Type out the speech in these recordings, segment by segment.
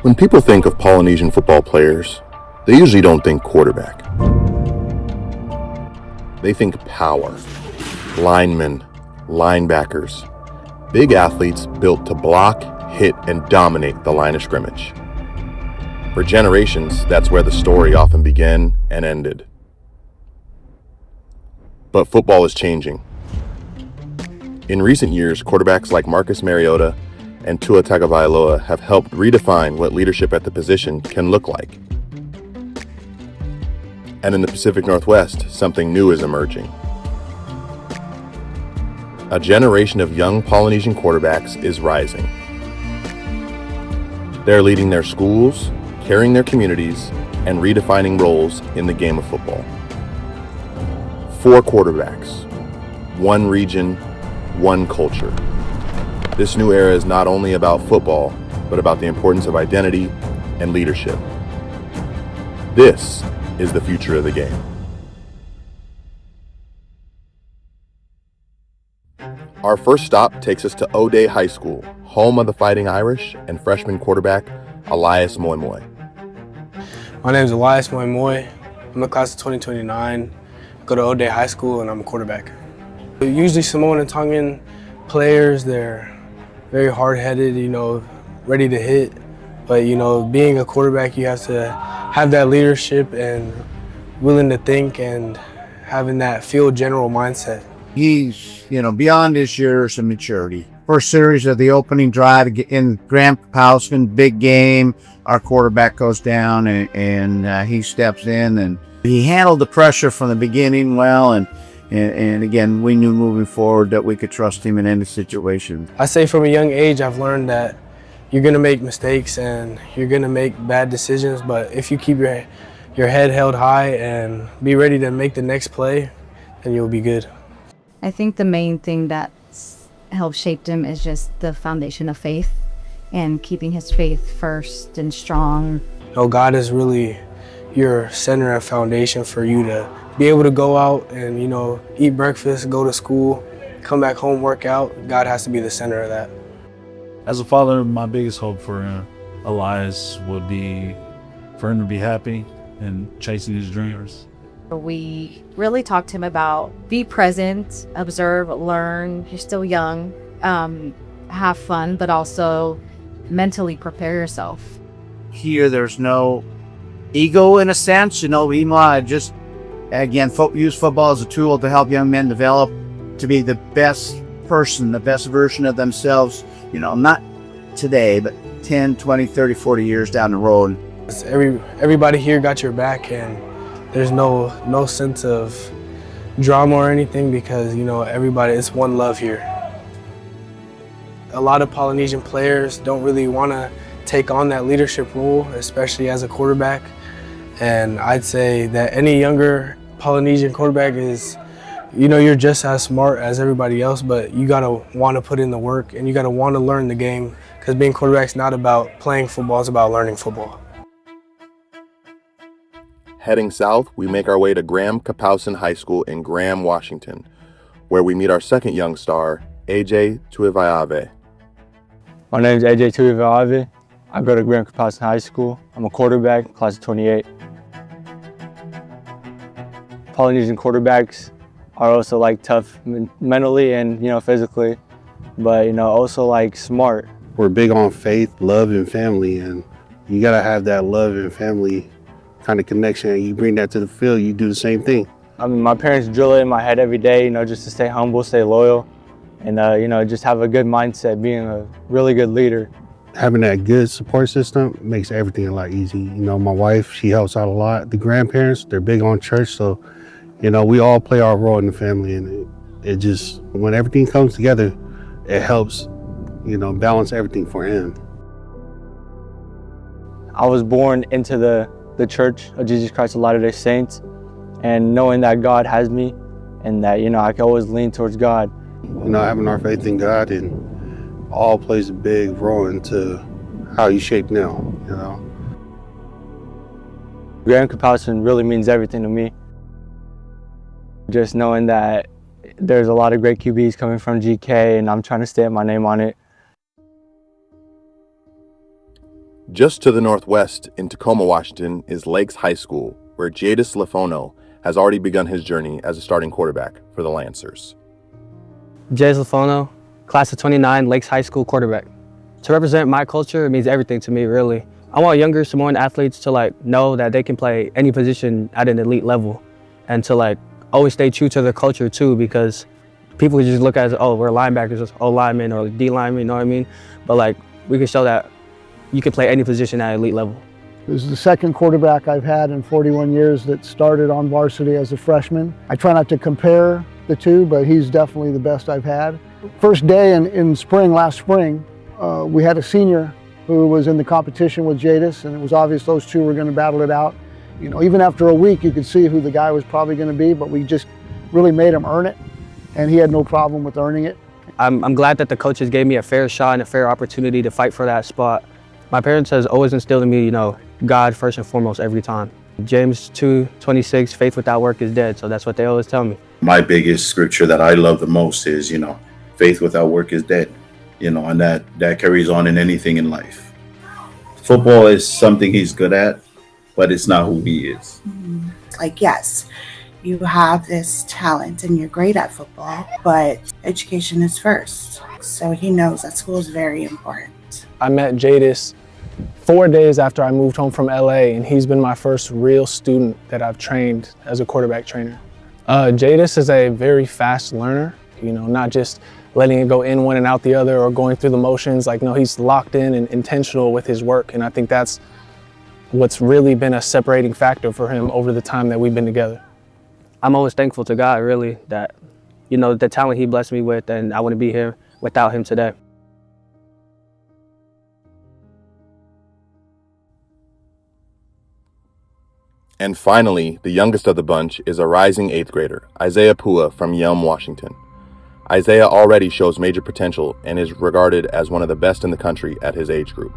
When people think of Polynesian football players, they usually don't think quarterback. They think power, linemen, linebackers, big athletes built to block, hit, and dominate the line of scrimmage. For generations, that's where the story often began and ended. But football is changing. In recent years, quarterbacks like Marcus Mariota and Tua Tagovailoa have helped redefine what leadership at the position can look like. And in the Pacific Northwest, something new is emerging. A generation of young Polynesian quarterbacks is rising. They're leading their schools, carrying their communities, and redefining roles in the game of football. 4 quarterbacks, 1 region, 1 culture. This new era is not only about football, but about the importance of identity and leadership. This is the future of the game. Our first stop takes us to O'Day High School, home of the Fighting Irish and freshman quarterback Elias Moi Moi. My name is Elias Moi Moi. I'm a class of 2029. I go to O'Day High School and I'm a quarterback. Usually Samoan and Tongan players, they're very hard-headed, ready to hit. But, being a quarterback, you have to have that leadership and willing to think and having that field general mindset. He's, beyond his years of maturity. First series of the opening drive in Graham Kapowskin, big game. Our quarterback goes down and he steps in and he handled the pressure from the beginning well. And again, we knew moving forward that we could trust him in any situation. I say from a young age, I've learned that you're going to make mistakes and you're going to make bad decisions. But if you keep your head held high and be ready to make the next play, then you'll be good. I think the main thing that's helped shape him is just the foundation of faith and keeping his faith first and strong. God is really your center and foundation for you to be able to go out and, eat breakfast, go to school, come back home, work out. God has to be the center of that. As a father, my biggest hope for Elias would be for him to be happy and chasing his dreams. We really talked to him about be present, observe, learn. You're still young, have fun, but also mentally prepare yourself. Here, there's no ego in a sense, we want to just, again, use football as a tool to help young men develop to be the best person, the best version of themselves, not today, but 10, 20, 30, 40 years down the road. Everybody here got your back and there's no sense of drama or anything because, everybody, it's one love here. A lot of Polynesian players don't really want to take on that leadership role, especially as a quarterback. And I'd say that any younger Polynesian quarterback is, you're just as smart as everybody else, but you gotta want to put in the work and you gotta want to learn the game because being quarterback's not about playing football, it's about learning football. Heading south, we make our way to Graham Kapowskin High School in Graham, Washington, where we meet our second young star, AJ Tuivaiave. My name is AJ Tuivaiave. I go to Graham Kapowskin High School. I'm a quarterback, class of 28. Polynesian quarterbacks are also tough mentally and physically, but also smart. We're big on faith, love, and family, and you gotta have that love and family kind of connection. And you bring that to the field, you do the same thing. My parents drill it in my head every day, just to stay humble, stay loyal, and just have a good mindset, being a really good leader. Having that good support system makes everything a lot easier. My wife, she helps out a lot. The grandparents, they're big on church, so we all play our role in the family, and it just, when everything comes together, it helps, balance everything for him. I was born into the Church of Jesus Christ of Latter-day Saints, and knowing that God has me and that, I can always lean towards God. Having our faith in God and all plays a big role into how you shape now, Graham Kapowskin really means everything to me. Just knowing that there's a lot of great QBs coming from GK and I'm trying to stamp my name on it. Just to the northwest in Tacoma, Washington is Lakes High School, where Jadis Lafono has already begun his journey as a starting quarterback for the Lancers. Jadis Lafono, class of 29, Lakes High School quarterback. To represent my culture, it means everything to me, really. I want younger Samoan athletes to know that they can play any position at an elite level, and to always stay true to their culture too, because people just look at it as, oh, we're linebackers, O linemen or D linemen, you know what I mean? But we can show that you can play any position at elite level. This is the second quarterback I've had in 41 years that started on varsity as a freshman. I try not to compare the two, but he's definitely the best I've had. First day in spring, last spring, we had a senior who was in the competition with Jadis, and it was obvious those two were going to battle it out. You know, even after a week, you could see who the guy was probably going to be, but we just really made him earn it, and he had no problem with earning it. I'm glad that the coaches gave me a fair shot and a fair opportunity to fight for that spot. My parents has always instilled in me, God first and foremost every time. James 2:26, faith without work is dead. So that's what they always tell me. My biggest scripture that I love the most is, faith without work is dead. And that carries on in anything in life. Football is something he's good at, but it's not who he is. Yes, you have this talent and you're great at football, but education is first. So he knows that school is very important. I met Jadis 4 days after I moved home from LA, and he's been my first real student that I've trained as a quarterback trainer. Jadis is a very fast learner, not just letting it go in one and out the other or going through the motions. No, he's locked in and intentional with his work, and I think that's what's really been a separating factor for him over the time that we've been together. I'm always thankful to God, really, that, the talent he blessed me with, and I wouldn't be here without him today. And finally, the youngest of the bunch is a rising 8th grader, Isaiah Pua from Yelm, Washington. Isaiah already shows major potential and is regarded as one of the best in the country at his age group.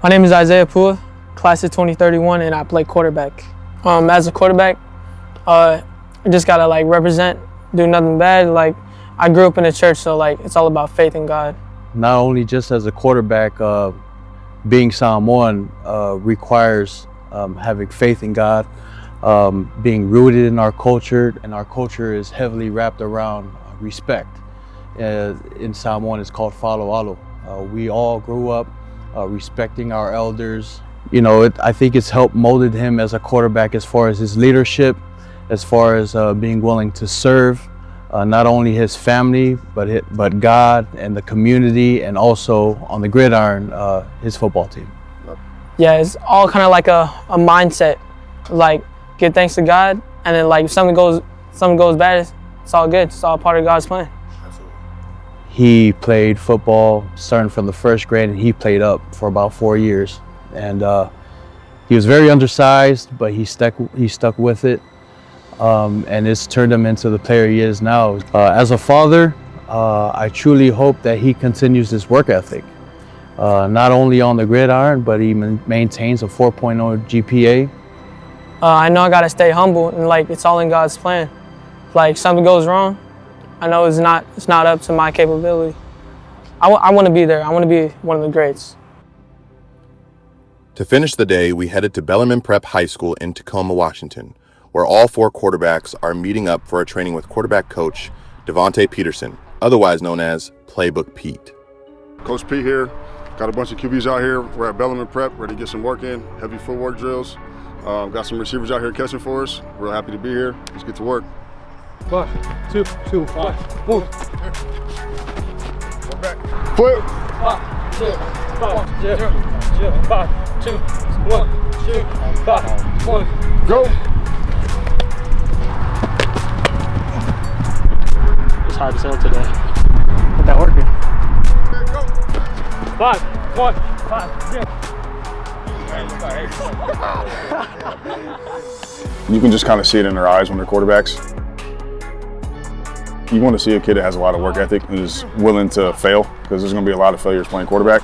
My name is Isaiah Pua, class of 2031, and I play quarterback. As a quarterback, I just gotta represent, do nothing bad. I grew up in the church, so it's all about faith in God. Not only just as a quarterback, being Samoan requires having faith in God, being rooted in our culture, and our culture is heavily wrapped around respect. In Samoan, it's called faloalo. We all grew up respecting our elders. I think it's helped molded him as a quarterback as far as his leadership, as far as being willing to serve not only his family, but God and the community, and also on the gridiron, his football team. Yeah, it's all kind of like a mindset, give thanks to God, and then if something goes bad, it's all good. It's all part of God's plan. He played football starting from the first grade, and he played up for about 4 years. And he was very undersized, but he stuck with it, and it's turned him into the player he is now. As a father, I truly hope that he continues this work ethic. Not only on the gridiron, but he maintains a 4.0 GPA. I know I gotta stay humble, and it's all in God's plan. If something goes wrong, I know it's not up to my capability. I want to be there. I want to be one of the greats. To finish the day, we headed to Bellarmine Prep High School in Tacoma, Washington, where all 4 quarterbacks are meeting up for a training with quarterback coach Devontae Peterson, otherwise known as Playbook Pete. Coach Pete here. Got a bunch of QBs out here. We're at Bellarmine Prep, ready to get some work in, heavy footwork drills. Got some receivers out here catching for us. Real happy to be here. Let's get to work. 5, 2, 2, 5, 1. Flip. 5, 2, 5, 0, 0, 5, 2, 1, 2, 5, 1. Go. It's hard to sell today. Got that working. 5, 1, 5, 0. You can just kind of see it in their eyes when they're quarterbacks. You want to see a kid that has a lot of work ethic and is willing to fail, because there's going to be a lot of failures playing quarterback.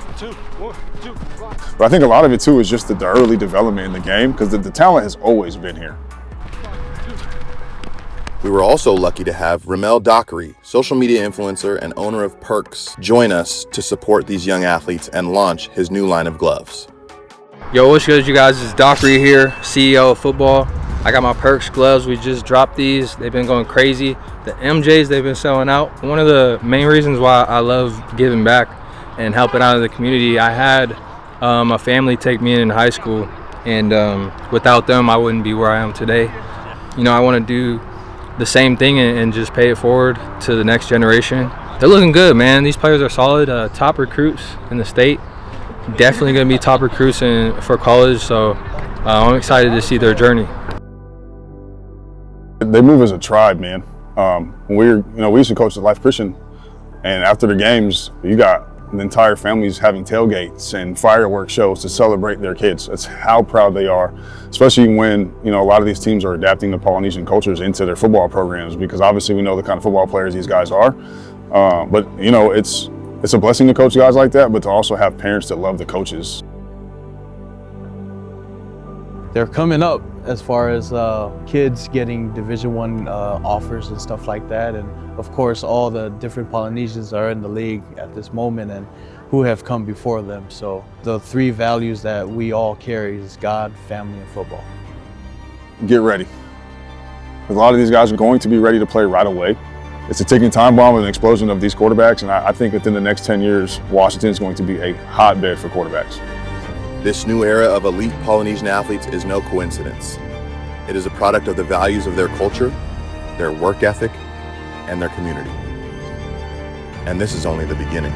But I think a lot of it too is just the early development in the game, because the talent has always been here. We were also lucky to have Ramel Dockery, social media influencer and owner of Perks, join us to support these young athletes and launch his new line of gloves. Yo, what's good, you guys? It's Dockery here, CEO of football. I got my Perks gloves. We just dropped these. They've been going crazy. The MJs, they've been selling out. One of the main reasons why I love giving back and helping out of the community, I had a family take me in high school, and without them, I wouldn't be where I am today. You know, I want to do the same thing and just pay it forward to the next generation. They're looking good, man. These players are solid, top recruits in the state. Definitely going to be top recruits for college, so I'm excited to see their journey. They move as a tribe, man. We used to coach at Life Christian, and after the games, you got the entire families having tailgates and fireworks shows to celebrate their kids. That's how proud they are, especially when, a lot of these teams are adapting the Polynesian cultures into their football programs, because obviously we know the kind of football players these guys are. But it's a blessing to coach guys like that, but to also have parents that love the coaches. They're coming up as far as kids getting Division I offers and stuff like that. And of course, all the different Polynesians are in the league at this moment and who have come before them. So the three values that we all carry is God, family, and football. Get ready. A lot of these guys are going to be ready to play right away. It's a ticking time bomb and an explosion of these quarterbacks, and I think within the next 10 years, Washington is going to be a hotbed for quarterbacks. This new era of elite Polynesian athletes is no coincidence. It is a product of the values of their culture, their work ethic, and their community. And this is only the beginning.